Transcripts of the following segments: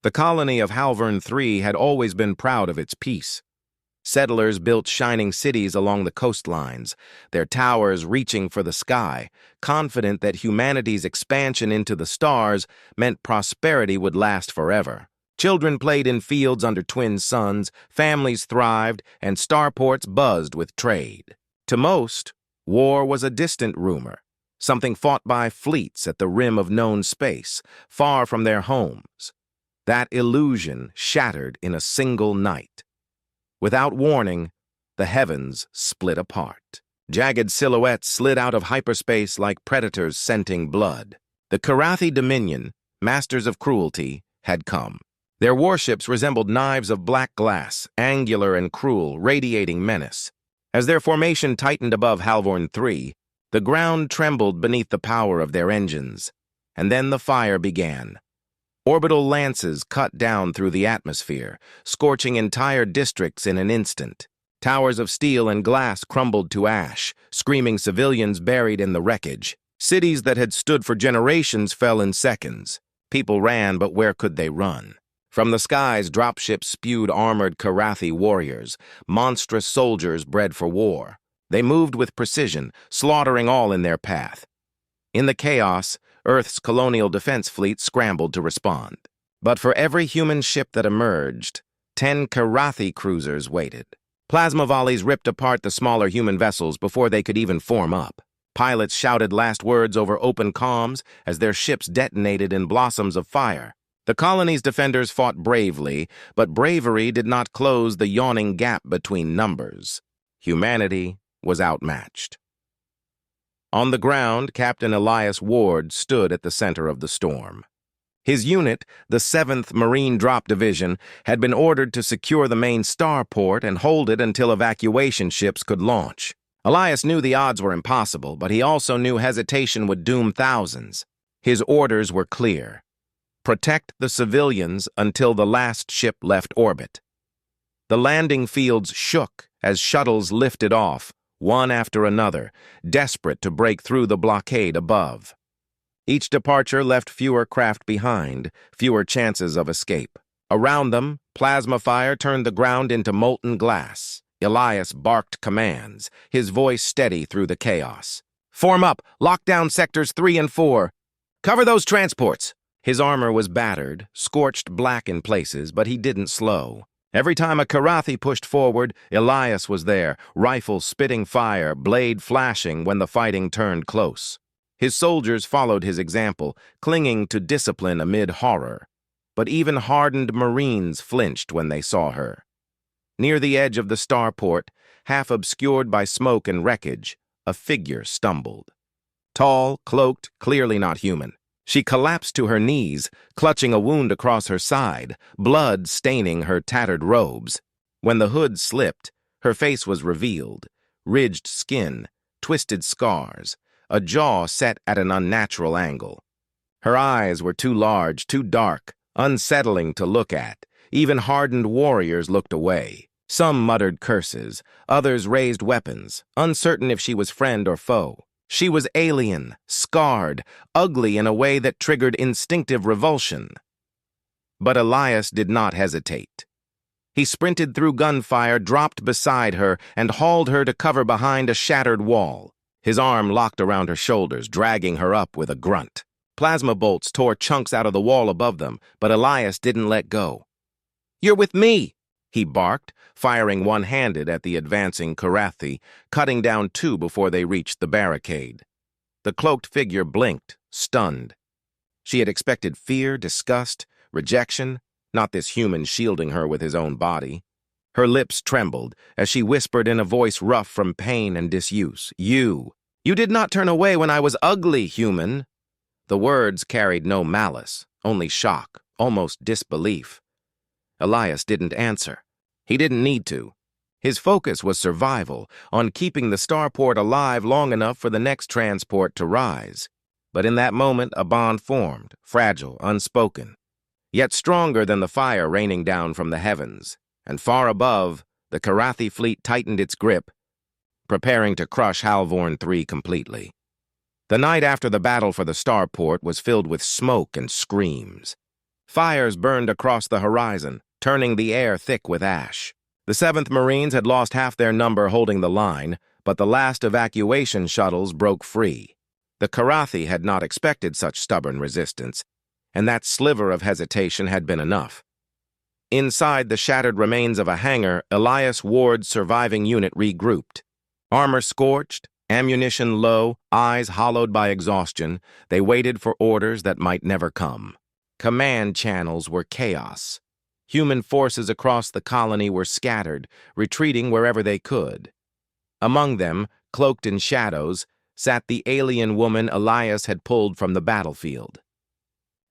The colony of Halvern III had always been proud of its peace. Settlers built shining cities along the coastlines, their towers reaching for the sky, confident that humanity's expansion into the stars meant prosperity would last forever. Children played in fields under twin suns, families thrived, and starports buzzed with trade. To most, war was a distant rumor, something fought by fleets at the rim of known space, far from their homes. That illusion shattered in a single night. Without warning, the heavens split apart. Jagged silhouettes slid out of hyperspace like predators scenting blood. The Karathi Dominion, masters of cruelty, had come. Their warships resembled knives of black glass, angular and cruel, radiating menace. As their formation tightened above Halvern III, the ground trembled beneath the power of their engines. And then the fire began. Orbital lances cut down through the atmosphere, scorching entire districts in an instant. Towers of steel and glass crumbled to ash, screaming civilians buried in the wreckage. Cities that had stood for generations fell in seconds. People ran, but where could they run? From the skies, dropships spewed armored Karathi warriors, monstrous soldiers bred for war. They moved with precision, slaughtering all in their path. In the chaos, Earth's colonial defense fleet scrambled to respond. But for every human ship that emerged, 10 Karathi cruisers waited. Plasma volleys ripped apart the smaller human vessels before they could even form up. Pilots shouted last words over open comms as their ships detonated in blossoms of fire. The colony's defenders fought bravely, but bravery did not close the yawning gap between numbers. Humanity was outmatched. On the ground, Captain Elias Ward stood at the center of the storm. His unit, the 7th Marine Drop Division, had been ordered to secure the main starport and hold it until evacuation ships could launch. Elias knew the odds were impossible, but he also knew hesitation would doom thousands. His orders were clear. Protect the civilians until the last ship left orbit. The landing fields shook as shuttles lifted off, one after another, desperate to break through the blockade above. Each departure left fewer craft behind, fewer chances of escape. Around them, plasma fire turned the ground into molten glass. Elias barked commands, his voice steady through the chaos. "Form up! Lock down sectors 3 and 4! Cover those transports!" His armor was battered, scorched black in places, but he didn't slow. Every time a Karathi pushed forward, Elias was there, rifle spitting fire, blade flashing when the fighting turned close. His soldiers followed his example, clinging to discipline amid horror. But even hardened Marines flinched when they saw her. Near the edge of the starport, half obscured by smoke and wreckage, a figure stumbled. Tall, cloaked, clearly not human. She collapsed to her knees, clutching a wound across her side, blood staining her tattered robes. When the hood slipped, her face was revealed, ridged skin, twisted scars, a jaw set at an unnatural angle. Her eyes were too large, too dark, unsettling to look at. Even hardened warriors looked away. Some muttered curses, others raised weapons, uncertain if she was friend or foe. She was alien, scarred, ugly in a way that triggered instinctive revulsion. But Elias did not hesitate. He sprinted through gunfire, dropped beside her, and hauled her to cover behind a shattered wall. His arm locked around her shoulders, dragging her up with a grunt. Plasma bolts tore chunks out of the wall above them, but Elias didn't let go. "You're with me!" he barked, firing one-handed at the advancing Karathi, cutting down 2 before they reached the barricade. The cloaked figure blinked, stunned. She had expected fear, disgust, rejection, not this human shielding her with his own body. Her lips trembled as she whispered in a voice rough from pain and disuse, You did not turn away when I was ugly, human." The words carried no malice, only shock, almost disbelief. Elias didn't answer. He didn't need to. His focus was survival, on keeping the starport alive long enough for the next transport to rise. But in that moment, a bond formed, fragile, unspoken, yet stronger than the fire raining down from the heavens. And far above, the Karathi fleet tightened its grip, preparing to crush Halvern III completely. The night after the battle for the starport was filled with smoke and screams. Fires burned across the horizon, turning the air thick with ash. The 7th Marines had lost half their number holding the line, but the last evacuation shuttles broke free. The Karathi had not expected such stubborn resistance, and that sliver of hesitation had been enough. Inside the shattered remains of a hangar, Elias Ward's surviving unit regrouped. Armor scorched, ammunition low, eyes hollowed by exhaustion, they waited for orders that might never come. Command channels were chaos. Human forces across the colony were scattered, retreating wherever they could. Among them, cloaked in shadows, sat the alien woman Elias had pulled from the battlefield.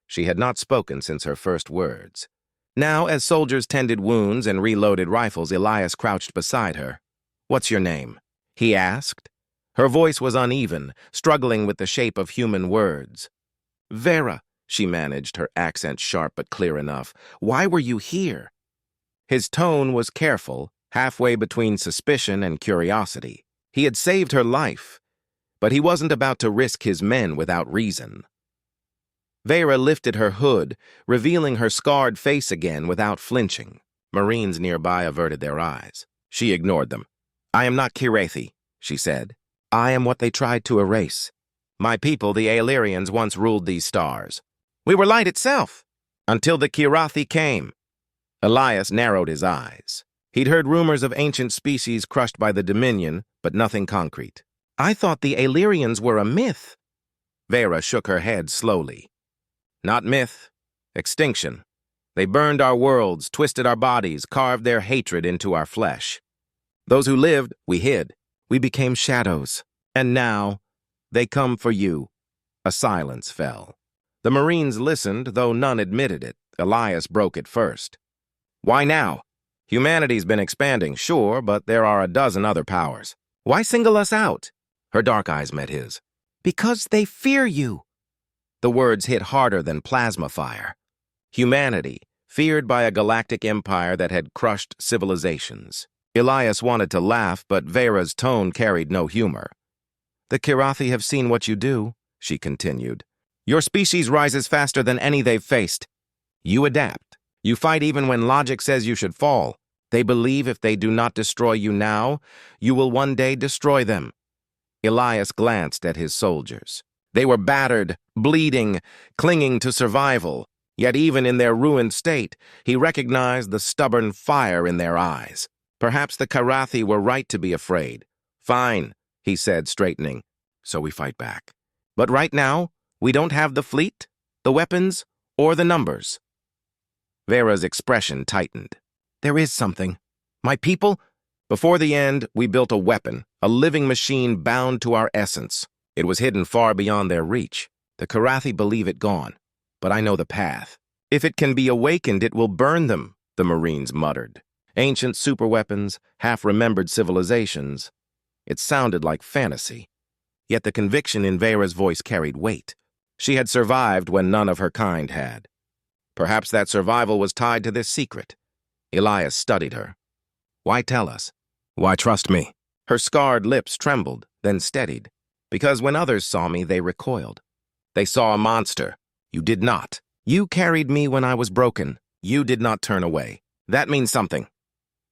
She had not spoken since her first words. Now, as soldiers tended wounds and reloaded rifles, Elias crouched beside her. "What's your name?" he asked. Her voice was uneven, struggling with the shape of human words. "Vera," she managed, her accent sharp but clear enough. "Why were you here?" His tone was careful, halfway between suspicion and curiosity. He had saved her life, but he wasn't about to risk his men without reason. Vera lifted her hood, revealing her scarred face again without flinching. Marines nearby averted their eyes. She ignored them. "I am not Kirathi," she said. "I am what they tried to erase. My people, the Aelirians, once ruled these stars. We were light itself, until the Kirathi came." Elias narrowed his eyes. He'd heard rumors of ancient species crushed by the Dominion, but nothing concrete. "I thought the Aelirians were a myth." Vera shook her head slowly. "Not myth. Extinction. They burned our worlds, twisted our bodies, carved their hatred into our flesh. Those who lived, we hid. We became shadows. And now, they come for you." A silence fell. The Marines listened, though none admitted it. Elias broke it first. "Why now? Humanity's been expanding, sure, but there are a dozen other powers. Why single us out?" Her dark eyes met his. "Because they fear you." The words hit harder than plasma fire. Humanity, feared by a galactic empire that had crushed civilizations. Elias wanted to laugh, but Vera's tone carried no humor. "The Kirathi have seen what you do," she continued. "Your species rises faster than any they've faced. You adapt. You fight even when logic says you should fall. They believe if they do not destroy you now, you will one day destroy them." Elias glanced at his soldiers. They were battered, bleeding, clinging to survival. Yet even in their ruined state, he recognized the stubborn fire in their eyes. Perhaps the Karathi were right to be afraid. "Fine," he said, straightening. "So we fight back. But right now, we don't have the fleet, the weapons, or the numbers." Vera's expression tightened. "There is something. My people, before the end, we built a weapon, a living machine bound to our essence. It was hidden far beyond their reach. The Karathi believe it gone, but I know the path. If it can be awakened, it will burn them," the Marines muttered. Ancient superweapons, half-remembered civilizations. It sounded like fantasy. Yet the conviction in Vera's voice carried weight. She had survived when none of her kind had. Perhaps that survival was tied to this secret. Elias studied her. "Why tell us? Why trust me?" Her scarred lips trembled, then steadied. "Because when others saw me, they recoiled. They saw a monster. You did not. You carried me when I was broken. You did not turn away. That means something."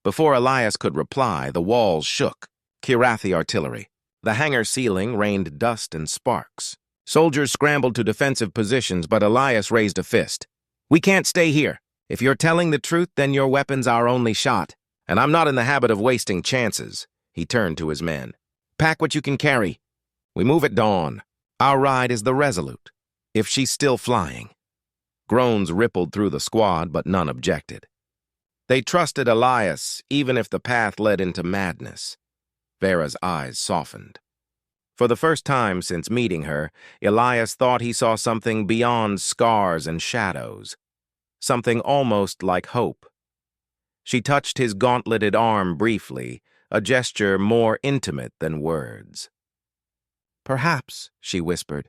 Before Elias could reply, the walls shook. Kirathi artillery. The hangar ceiling rained dust and sparks. Soldiers scrambled to defensive positions, but Elias raised a fist. "We can't stay here. If you're telling the truth, then your weapon's our only shot. And I'm not in the habit of wasting chances." He turned to his men. "Pack what you can carry. We move at dawn. Our ride is the Resolute, if she's still flying." Groans rippled through the squad, but none objected. They trusted Elias, even if the path led into madness. Vera's eyes softened. For the first time since meeting her, Elias thought he saw something beyond scars and shadows. Something almost like hope. She touched his gauntleted arm briefly, a gesture more intimate than words. "Perhaps," she whispered,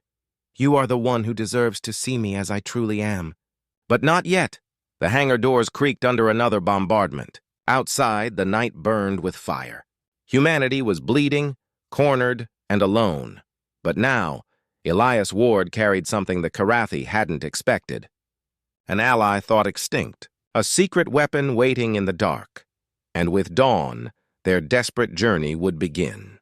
"you are the one who deserves to see me as I truly am." But not yet. The hangar doors creaked under another bombardment. Outside, the night burned with fire. Humanity was bleeding, cornered, and alone. But now, Elias Ward carried something the Karathi hadn't expected. an ally thought extinct, a secret weapon waiting in the dark. And with dawn, their desperate journey would begin.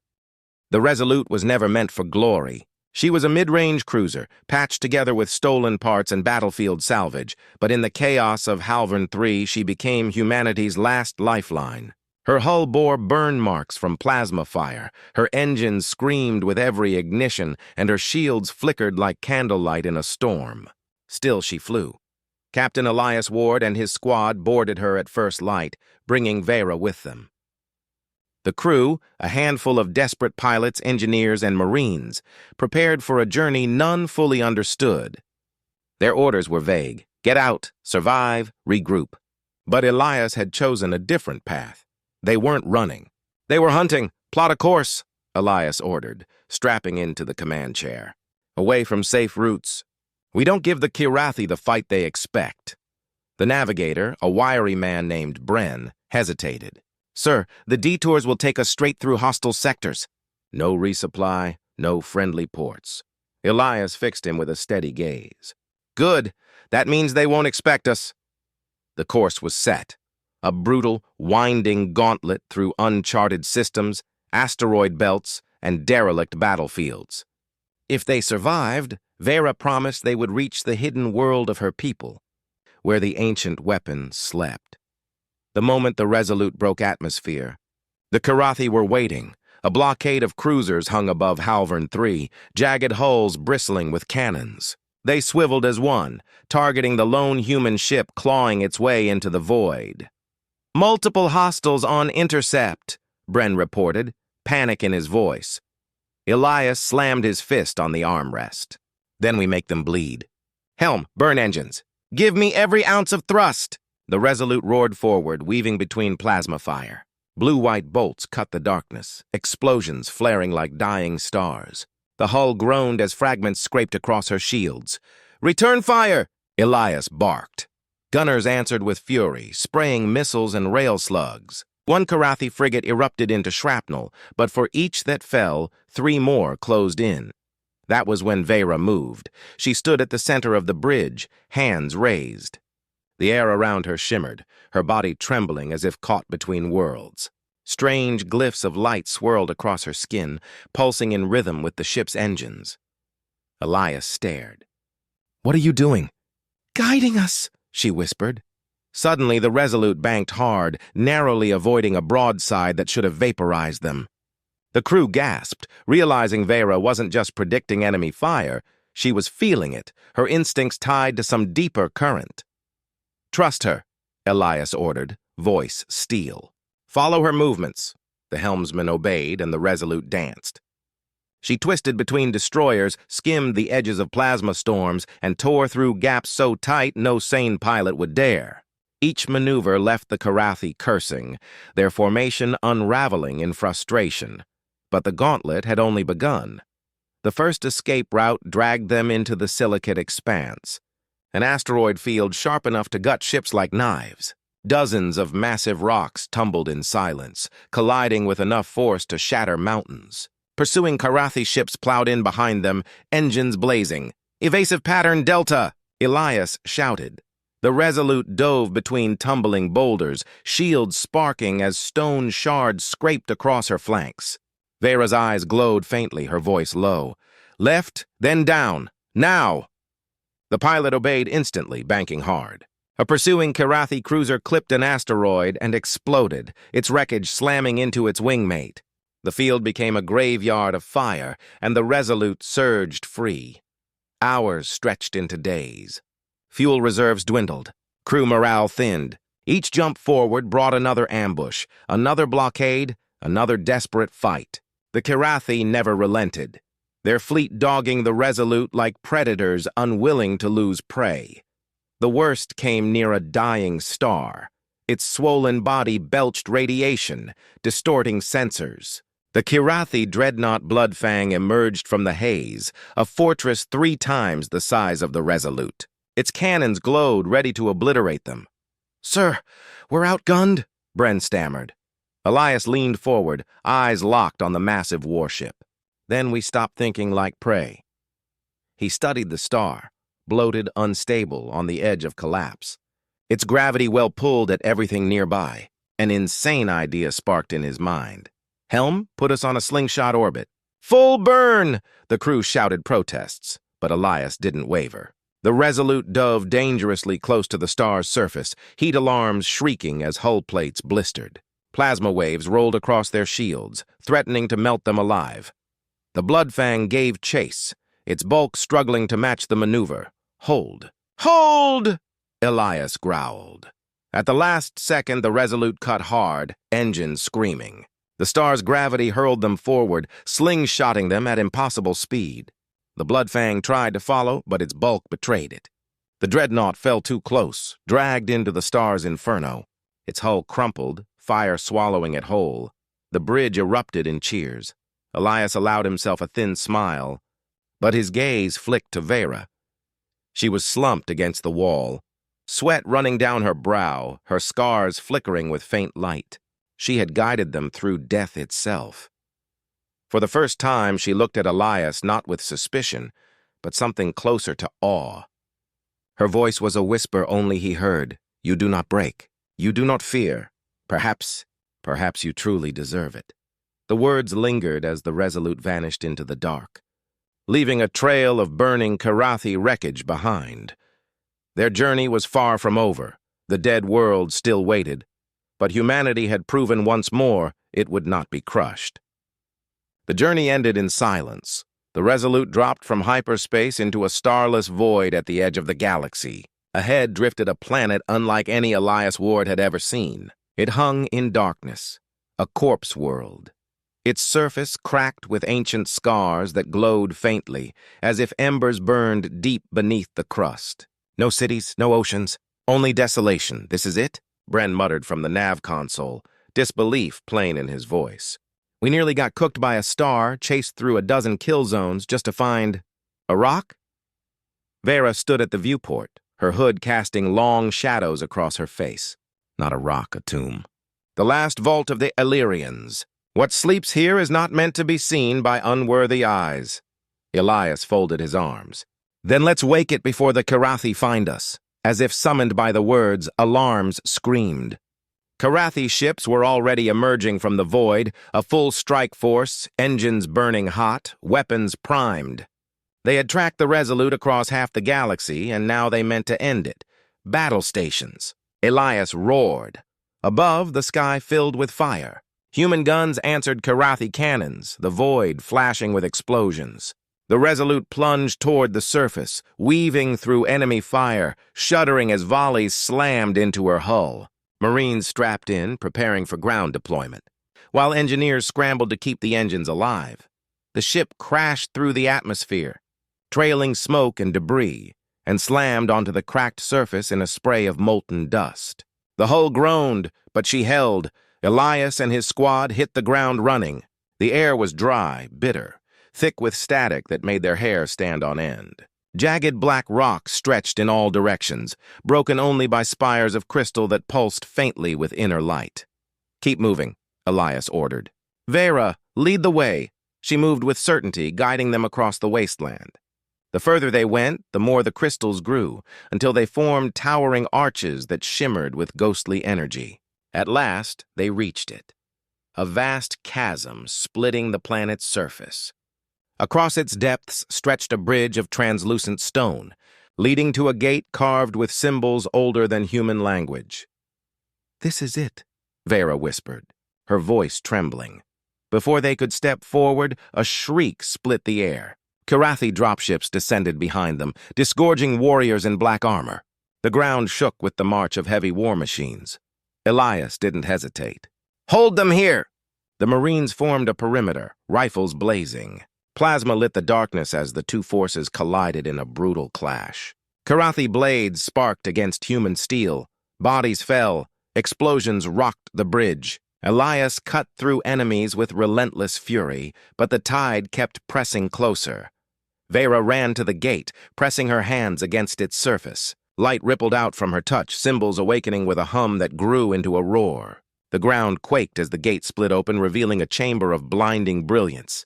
The Resolute was never meant for glory. She was a mid-range cruiser, patched together with stolen parts and battlefield salvage, but in the chaos of Halvern 3, she became humanity's last lifeline. Her hull bore burn marks from plasma fire, her engines screamed with every ignition, and her shields flickered like candlelight in a storm. Still she flew. Captain Elias Ward and his squad boarded her at first light, bringing Vera with them. The crew, a handful of desperate pilots, engineers, and Marines, prepared for a journey none fully understood. Their orders were vague: get out, survive, regroup. But Elias had chosen a different path. They weren't running. They were hunting. Plot a course, Elias ordered, strapping into the command chair. Away from safe routes. We don't give the Kirathi the fight they expect. The navigator, a wiry man named Bren, hesitated. Sir, the detours will take us straight through hostile sectors. No resupply, no friendly ports. Elias fixed him with a steady gaze. Good. That means they won't expect us. The course was set. A brutal, winding gauntlet through uncharted systems, asteroid belts, and derelict battlefields. If they survived, Vera promised they would reach the hidden world of her people, where the ancient weapon slept. The moment the Resolute broke atmosphere, the Kirathi were waiting. A blockade of cruisers hung above Halvern 3, jagged hulls bristling with cannons. They swiveled as one, targeting the lone human ship clawing its way into the void. Multiple hostiles on intercept, Bren reported, panic in his voice. Elias slammed his fist on the armrest. Then we make them bleed. Helm, burn engines. Give me every ounce of thrust. The Resolute roared forward, weaving between plasma fire. Blue-white bolts cut the darkness, explosions flaring like dying stars. The hull groaned as fragments scraped across her shields. Return fire! Elias barked. Gunners answered with fury, spraying missiles and rail slugs. One Kirathi frigate erupted into shrapnel, but for each that fell, 3 more closed in. That was when Vera moved. She stood at the center of the bridge, hands raised. The air around her shimmered, her body trembling as if caught between worlds. Strange glyphs of light swirled across her skin, pulsing in rhythm with the ship's engines. Elias stared. "What are you doing?" "Guiding us," she whispered. Suddenly, the Resolute banked hard, narrowly avoiding a broadside that should have vaporized them. The crew gasped, realizing Vera wasn't just predicting enemy fire, she was feeling it, her instincts tied to some deeper current. "Trust her," Elias ordered, voice steel. "Follow her movements." The helmsman obeyed, and the Resolute danced. She twisted between destroyers, skimmed the edges of plasma storms, and tore through gaps so tight no sane pilot would dare. Each maneuver left the Kirathi cursing, their formation unraveling in frustration. But the gauntlet had only begun. The first escape route dragged them into the silicate expanse, an asteroid field sharp enough to gut ships like knives. Dozens of massive rocks tumbled in silence, colliding with enough force to shatter mountains. Pursuing Kirathi ships plowed in behind them, engines blazing. "Evasive pattern Delta!" Elias shouted. The Resolute dove between tumbling boulders, shields sparking as stone shards scraped across her flanks. Vera's eyes glowed faintly, her voice low. "Left, then down. Now!" The pilot obeyed instantly, banking hard. A pursuing Kirathi cruiser clipped an asteroid and exploded, its wreckage slamming into its wingmate. The field became a graveyard of fire, and the Resolute surged free. Hours stretched into days. Fuel reserves dwindled. Crew morale thinned. Each jump forward brought another ambush, another blockade, another desperate fight. The Kirathi never relented, their fleet dogging the Resolute like predators unwilling to lose prey. The worst came near a dying star. Its swollen body belched radiation, distorting sensors. The Kirathi dreadnought Bloodfang emerged from the haze, a fortress 3 times the size of the Resolute. Its cannons glowed, ready to obliterate them. "Sir, we're outgunned," Bren stammered. Elias leaned forward, eyes locked on the massive warship. "Then we stopped thinking like prey." He studied the star, bloated, unstable, on the edge of collapse. Its gravity well pulled at everything nearby. An insane idea sparked in his mind. "Helm, put us on a slingshot orbit." "Full burn!" The crew shouted protests, but Elias didn't waver. The Resolute dove dangerously close to the star's surface, heat alarms shrieking as hull plates blistered. Plasma waves rolled across their shields, threatening to melt them alive. The Bloodfang gave chase, its bulk struggling to match the maneuver. "Hold! Hold!" Elias growled. At the last second, the Resolute cut hard, engines screaming. The star's gravity hurled them forward, slingshotting them at impossible speed. The Bloodfang tried to follow, but its bulk betrayed it. The dreadnought fell too close, dragged into the star's inferno. Its hull crumpled, fire swallowing it whole. The bridge erupted in cheers. Elias allowed himself a thin smile, but his gaze flicked to Vera. She was slumped against the wall, sweat running down her brow, her scars flickering with faint light. She had guided them through death itself. For the first time, she looked at Elias not with suspicion, but something closer to awe. Her voice was a whisper only he heard. "You do not break. You do not fear. Perhaps you truly deserve it." The words lingered as the Resolute vanished into the dark, leaving a trail of burning Karathi wreckage behind. Their journey was far from over. The dead world still waited, but humanity had proven once more it would not be crushed. The journey ended in silence. The Resolute dropped from hyperspace into a starless void at the edge of the galaxy. Ahead drifted a planet unlike any Elias Ward had ever seen. It hung in darkness, a corpse world. Its surface cracked with ancient scars that glowed faintly, as if embers burned deep beneath the crust. "No cities, no oceans, only desolation. This is it?" Bren muttered from the nav console, disbelief plain in his voice. "We nearly got cooked by a star, chased through a dozen kill zones just to find a rock?" Vera stood at the viewport, her hood casting long shadows across her face. "Not a rock, a tomb. The last vault of the Illyrians. What sleeps here is not meant to be seen by unworthy eyes." Elias folded his arms. "Then let's wake it before the Karathi find us." As if summoned by the words, alarms screamed. Karathi ships were already emerging from the void, a full strike force, engines burning hot, weapons primed. They had tracked the Resolute across half the galaxy, and now they meant to end it. Battle stations. Elias roared. Above, the sky filled with fire. Human guns answered Karathi cannons, the void flashing with explosions. The Resolute plunged toward the surface, weaving through enemy fire, shuddering as volleys slammed into her hull. Marines strapped in, preparing for ground deployment, while engineers scrambled to keep the engines alive. The ship crashed through the atmosphere, trailing smoke and debris, and slammed onto the cracked surface in a spray of molten dust. The hull groaned, but she held. Elias and his squad hit the ground running. The air was dry, bitter, thick with static that made their hair stand on end. Jagged black rock stretched in all directions, broken only by spires of crystal that pulsed faintly with inner light. "Keep moving," Elias ordered. "Vera, lead the way." She moved with certainty, guiding them across the wasteland. The further they went, the more the crystals grew, until they formed towering arches that shimmered with ghostly energy. At last, they reached it. A vast chasm splitting the planet's surface. Across its depths stretched a bridge of translucent stone, leading to a gate carved with symbols older than human language. "This is it," Vera whispered, her voice trembling. Before they could step forward, a shriek split the air. Karathi dropships descended behind them, disgorging warriors in black armor. The ground shook with the march of heavy war machines. Elias didn't hesitate. "Hold them here!" The Marines formed a perimeter, rifles blazing. Plasma lit the darkness as the two forces collided in a brutal clash. Karathi blades sparked against human steel. Bodies fell. Explosions rocked the bridge. Elias cut through enemies with relentless fury, but the tide kept pressing closer. Vera ran to the gate, pressing her hands against its surface. Light rippled out from her touch, symbols awakening with a hum that grew into a roar. The ground quaked as the gate split open, revealing a chamber of blinding brilliance.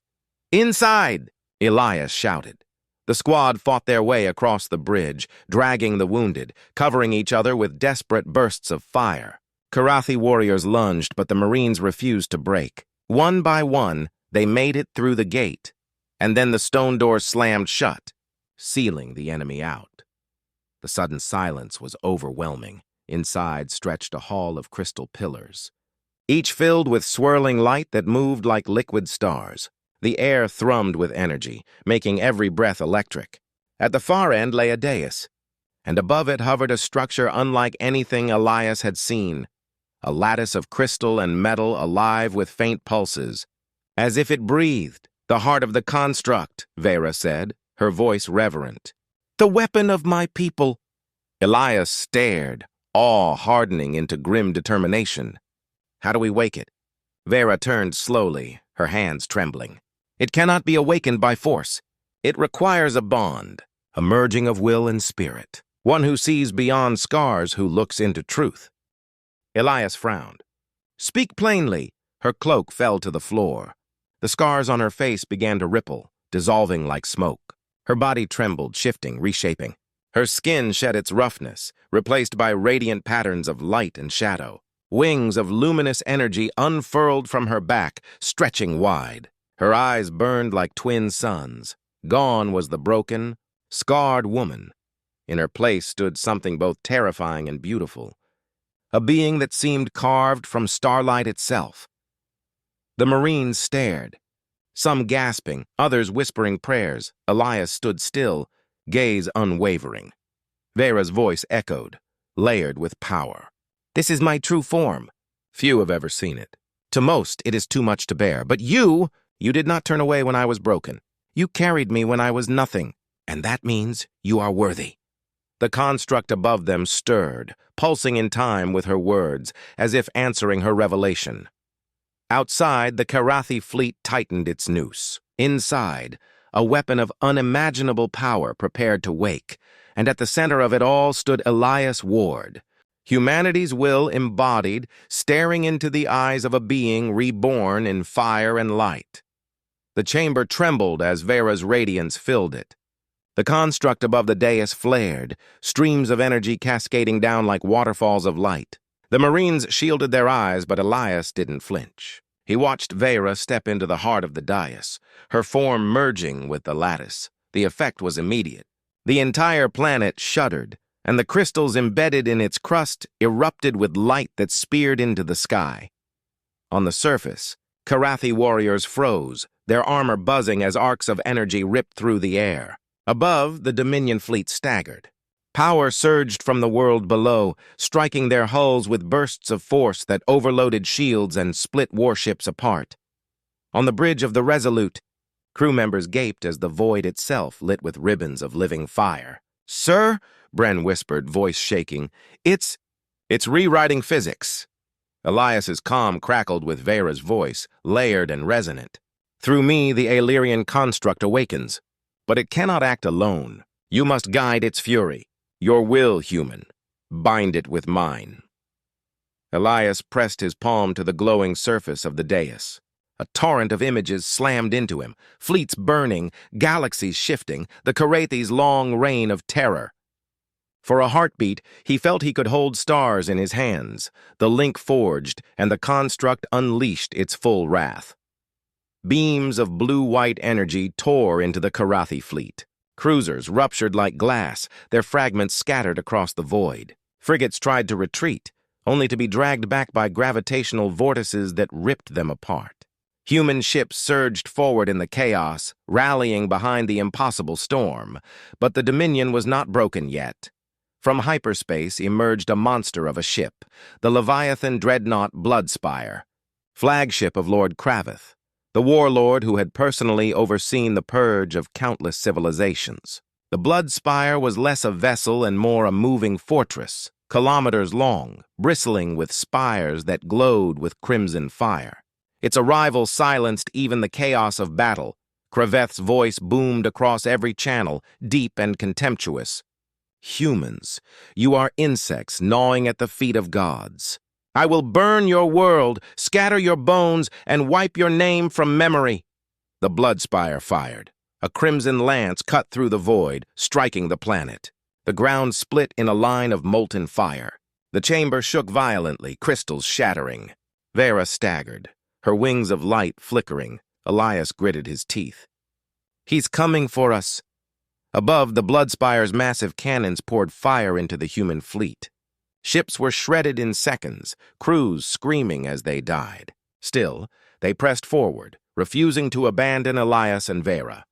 "Inside!" Elias shouted. The squad fought their way across the bridge, dragging the wounded, covering each other with desperate bursts of fire. Karathi warriors lunged, but the Marines refused to break. One by one, they made it through the gate, and then the stone doors slammed shut, sealing the enemy out. The sudden silence was overwhelming. Inside stretched a hall of crystal pillars, each filled with swirling light that moved like liquid stars. The air thrummed with energy, making every breath electric. At the far end lay a dais, and above it hovered a structure unlike anything Elias had seen, a lattice of crystal and metal alive with faint pulses. As if it breathed, the heart of the construct, Vera said, her voice reverent. The weapon of my people. Elias stared, awe hardening into grim determination. How do we wake it? Vera turned slowly, her hands trembling. It cannot be awakened by force. It requires a bond, a merging of will and spirit, one who sees beyond scars, who looks into truth. Elias frowned. Speak plainly. Her cloak fell to the floor. The scars on her face began to ripple, dissolving like smoke. Her body trembled, shifting, reshaping. Her skin shed its roughness, replaced by radiant patterns of light and shadow. Wings of luminous energy unfurled from her back, stretching wide. Her eyes burned like twin suns. Gone was the broken, scarred woman. In her place stood something both terrifying and beautiful, a being that seemed carved from starlight itself. The Marines stared, some gasping, others whispering prayers. Elias stood still, gaze unwavering. Vera's voice echoed, layered with power. This is my true form. Few have ever seen it. To most, it is too much to bear. But you did not turn away when I was broken. You carried me when I was nothing. And that means you are worthy. The construct above them stirred, pulsing in time with her words, as if answering her revelation. Outside, the Karathi fleet tightened its noose. Inside, a weapon of unimaginable power prepared to wake, and at the center of it all stood Elias Ward, humanity's will embodied, staring into the eyes of a being reborn in fire and light. The chamber trembled as Vera's radiance filled it. The construct above the dais flared, streams of energy cascading down like waterfalls of light. The Marines shielded their eyes, but Elias didn't flinch. He watched Vera step into the heart of the dais, her form merging with the lattice. The effect was immediate. The entire planet shuddered, and the crystals embedded in its crust erupted with light that speared into the sky. On the surface, Karathi warriors froze, their armor buzzing as arcs of energy ripped through the air. Above, the Dominion fleet staggered. Power surged from the world below, striking their hulls with bursts of force that overloaded shields and split warships apart. On the bridge of the Resolute, crew members gaped as the void itself lit with ribbons of living fire. "Sir," Bren whispered, voice shaking, It's rewriting physics." Elias's calm crackled with Vera's voice, layered and resonant. "Through me, the Illyrian construct awakens. But it cannot act alone. You must guide its fury. Your will, human. Bind it with mine." Elias pressed his palm to the glowing surface of the dais. A torrent of images slammed into him, fleets burning, galaxies shifting, the Karathi's long reign of terror. For a heartbeat, he felt he could hold stars in his hands. The link forged, and the construct unleashed its full wrath. Beams of blue-white energy tore into the Karathi fleet. Cruisers ruptured like glass, their fragments scattered across the void. Frigates tried to retreat, only to be dragged back by gravitational vortices that ripped them apart. Human ships surged forward in the chaos, rallying behind the impossible storm. But the Dominion was not broken yet. From hyperspace emerged a monster of a ship, the Leviathan dreadnought Bloodspire, flagship of Lord Kraveth, the warlord who had personally overseen the purge of countless civilizations. The Bloodspire was less a vessel and more a moving fortress, kilometers long, bristling with spires that glowed with crimson fire. Its arrival silenced even the chaos of battle. Kraveth's voice boomed across every channel, deep and contemptuous. "Humans, you are insects gnawing at the feet of gods. I will burn your world, scatter your bones, and wipe your name from memory." The Bloodspire fired, A crimson lance cut through the void, striking the planet. The ground split in a line of molten fire. The chamber shook violently, crystals shattering. Vera staggered, her wings of light flickering. Elias gritted his teeth. "He's coming for us." Above, the Bloodspire's massive cannons poured fire into the human fleet. Ships were shredded in seconds, crews screaming as they died. Still, they pressed forward, refusing to abandon Elias and Vera.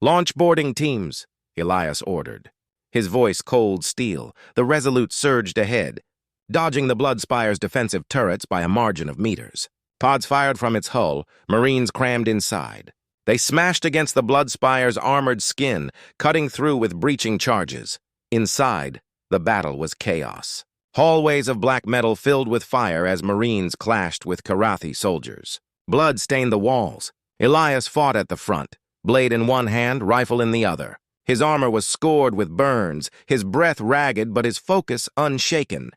"Launch boarding teams," Elias ordered. His voice cold steel, the Resolute surged ahead, dodging the Bloodspire's defensive turrets by a margin of meters. Pods fired from its hull, Marines crammed inside. They smashed against the Bloodspire's armored skin, cutting through with breaching charges. Inside, the battle was chaos. Hallways of black metal filled with fire as Marines clashed with Karathi soldiers. Blood stained the walls. Elias fought at the front, blade in one hand, rifle in the other. His armor was scored with burns, his breath ragged but his focus unshaken.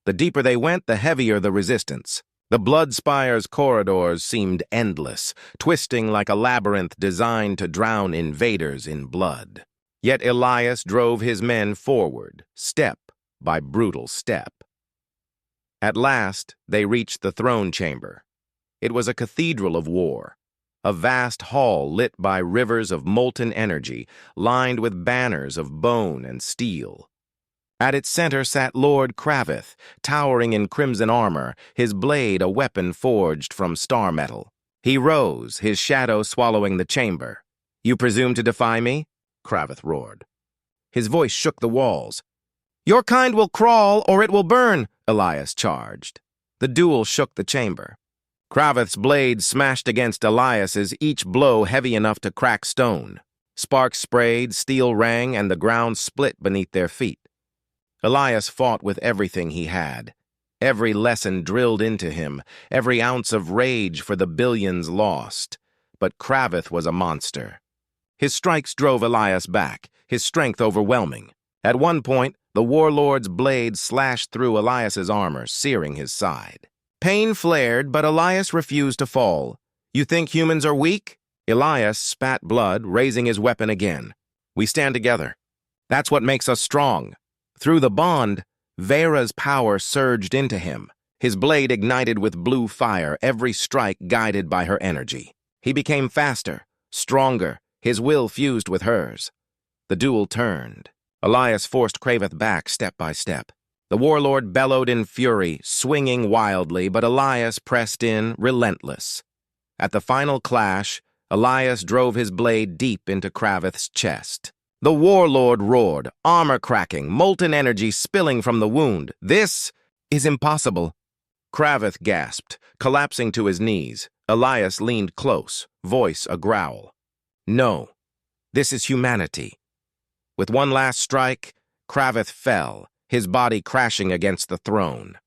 The deeper they went, the heavier the resistance. The Bloodspire's corridors seemed endless, twisting like a labyrinth designed to drown invaders in blood. Yet Elias drove his men forward, step by brutal step. At last, they reached the throne chamber. It was a cathedral of war, a vast hall lit by rivers of molten energy, lined with banners of bone and steel. At its center sat Lord Kraveth, towering in crimson armor, his blade a weapon forged from star metal. He rose, his shadow swallowing the chamber. "You presume to defy me?" Kraveth roared. His voice shook the walls. "Your kind will crawl, or it will burn," Elias charged. The duel shook the chamber. Kraveth's blade smashed against Elias's, each blow heavy enough to crack stone. Sparks sprayed, steel rang, and the ground split beneath their feet. Elias fought with everything he had. Every lesson drilled into him, every ounce of rage for the billions lost. But Kraveth was a monster. His strikes drove Elias back, his strength overwhelming. At one point, the warlord's blade slashed through Elias's armor, searing his side. Pain flared, but Elias refused to fall. "You think humans are weak?" Elias spat blood, raising his weapon again. "We stand together. That's what makes us strong." Through the bond, Vera's power surged into him. His blade ignited with blue fire, every strike guided by her energy. He became faster, stronger, his will fused with hers. The duel turned. Elias forced Kraveth back step by step. The warlord bellowed in fury, swinging wildly, but Elias pressed in, relentless. At the final clash, Elias drove his blade deep into Kraveth's chest. The warlord roared, armor cracking, molten energy spilling from the wound. "This is impossible." Kraveth gasped, collapsing to his knees. Elias leaned close, voice a growl. "No, this is humanity." With one last strike, Kraveth fell, his body crashing against the throne.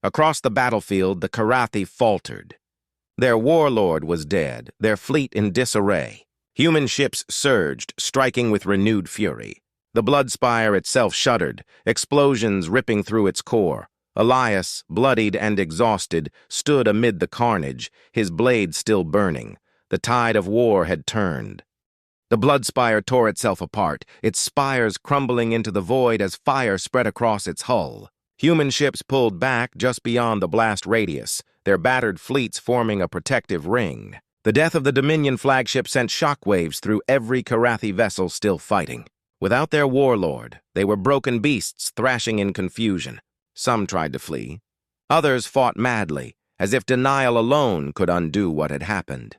Across the battlefield, the Karathi faltered. Their warlord was dead, their fleet in disarray. Human ships surged, striking with renewed fury. The Bloodspire itself shuddered, explosions ripping through its core. Elias, bloodied and exhausted, stood amid the carnage, his blade still burning. The tide of war had turned. The Bloodspire tore itself apart, its spires crumbling into the void as fire spread across its hull. Human ships pulled back just beyond the blast radius, their battered fleets forming a protective ring. The death of the Dominion flagship sent shockwaves through every Karathi vessel still fighting. Without their warlord, they were broken beasts thrashing in confusion. Some tried to flee. Others fought madly, as if denial alone could undo what had happened.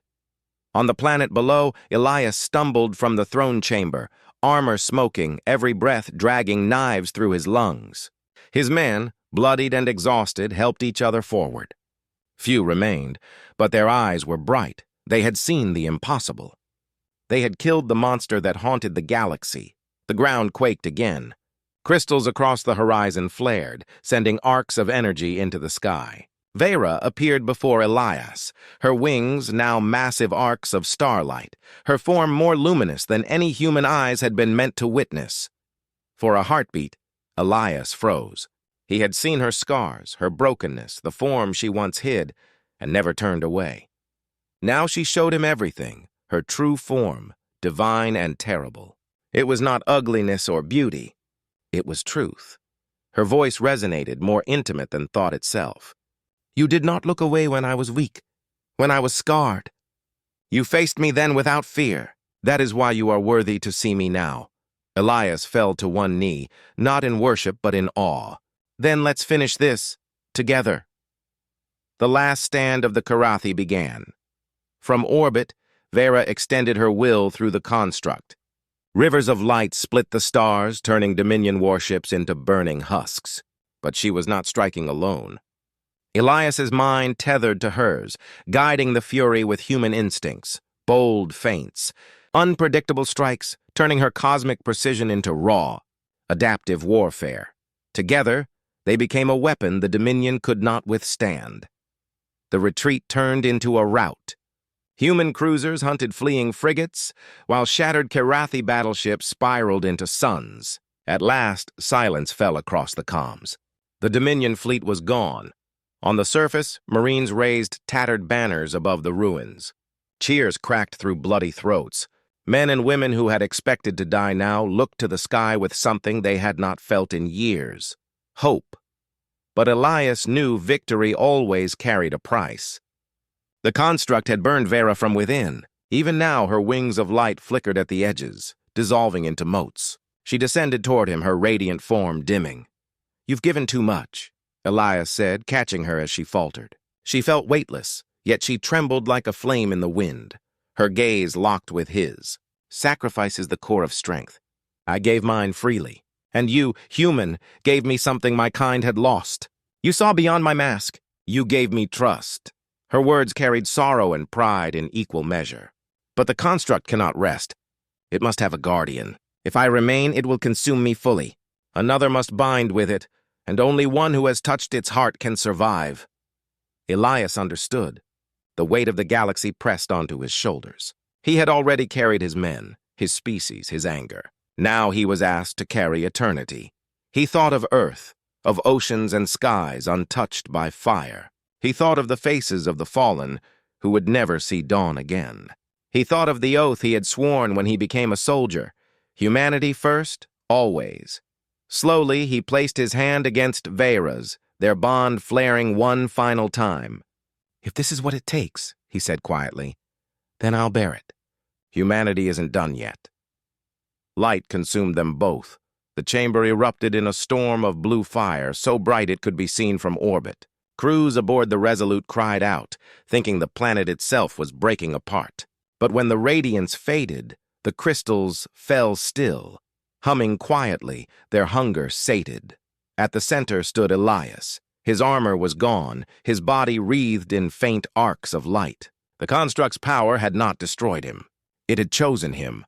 On the planet below, Elias stumbled from the throne chamber, armor smoking, every breath dragging knives through his lungs. His men, bloodied and exhausted, helped each other forward. Few remained, but their eyes were bright. They had seen the impossible. They had killed the monster that haunted the galaxy. The ground quaked again. Crystals across the horizon flared, sending arcs of energy into the sky. Vera appeared before Elias, her wings now massive arcs of starlight, her form more luminous than any human eyes had been meant to witness. For a heartbeat, Elias froze. He had seen her scars, her brokenness, the form she once hid, and never turned away. Now she showed him everything, her true form, divine and terrible. It was not ugliness or beauty. It was truth. Her voice resonated, more intimate than thought itself. You did not look away when I was weak, when I was scarred. You faced me then without fear. That is why you are worthy to see me now. Elias fell to one knee, not in worship but in awe. Then let's finish this, together. The last stand of the Karathi began. From orbit, Vera extended her will through the construct. Rivers of light split the stars, turning Dominion warships into burning husks. But she was not striking alone. Elias's mind tethered to hers, guiding the fury with human instincts, bold feints, unpredictable strikes, turning her cosmic precision into raw, adaptive warfare. Together, they became a weapon the Dominion could not withstand. The retreat turned into a rout. Human cruisers hunted fleeing frigates, while shattered Karathi battleships spiraled into suns. At last, silence fell across the comms. The Dominion fleet was gone. On the surface, Marines raised tattered banners above the ruins. Cheers cracked through bloody throats. Men and women who had expected to die now looked to the sky with something they had not felt in years: hope. But Elias knew victory always carried a price. The construct had burned Vera from within. Even now, her wings of light flickered at the edges, dissolving into motes. She descended toward him, her radiant form dimming. You've given too much, Elias said, catching her as she faltered. She felt weightless, yet she trembled like a flame in the wind. Her gaze locked with his. Sacrifice is the core of strength. I gave mine freely. And you, human, gave me something my kind had lost. You saw beyond my mask. You gave me trust. Her words carried sorrow and pride in equal measure. But the construct cannot rest. It must have a guardian. If I remain, it will consume me fully. Another must bind with it, and only one who has touched its heart can survive. Elias understood. The weight of the galaxy pressed onto his shoulders. He had already carried his men, his species, his anger. Now he was asked to carry eternity. He thought of Earth, of oceans and skies untouched by fire. He thought of the faces of the fallen who would never see dawn again. He thought of the oath he had sworn when he became a soldier. Humanity first, always. Slowly, he placed his hand against Vera's, their bond flaring one final time. If this is what it takes, he said quietly, then I'll bear it. Humanity isn't done yet. Light consumed them both. The chamber erupted in a storm of blue fire, so bright it could be seen from orbit. Crews aboard the Resolute cried out, thinking the planet itself was breaking apart. But when the radiance faded, the crystals fell still, humming quietly, their hunger sated. At the center stood Elias. His armor was gone, his body wreathed in faint arcs of light. The construct's power had not destroyed him. It had chosen him.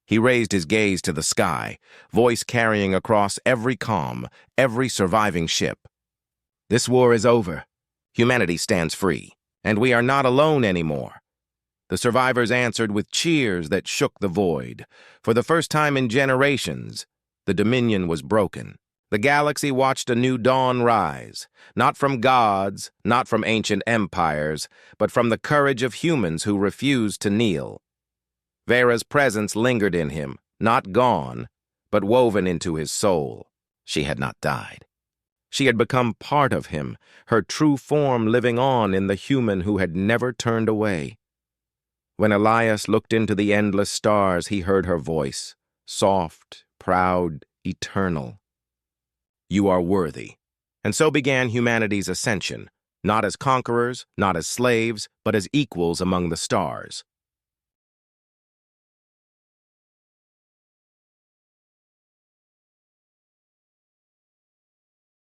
He raised his gaze to the sky, voice carrying across every comm, every surviving ship. This war is over. Humanity stands free, and we are not alone anymore. The survivors answered with cheers that shook the void. For the first time in generations, the Dominion was broken. The galaxy watched a new dawn rise, not from gods, not from ancient empires, but from the courage of humans who refused to kneel. Vera's presence lingered in him, not gone, but woven into his soul. She had not died. She had become part of him, her true form living on in the human who had never turned away. When Elias looked into the endless stars, he heard her voice, soft, proud, eternal. You are worthy. And so began humanity's ascension, not as conquerors, not as slaves, but as equals among the stars.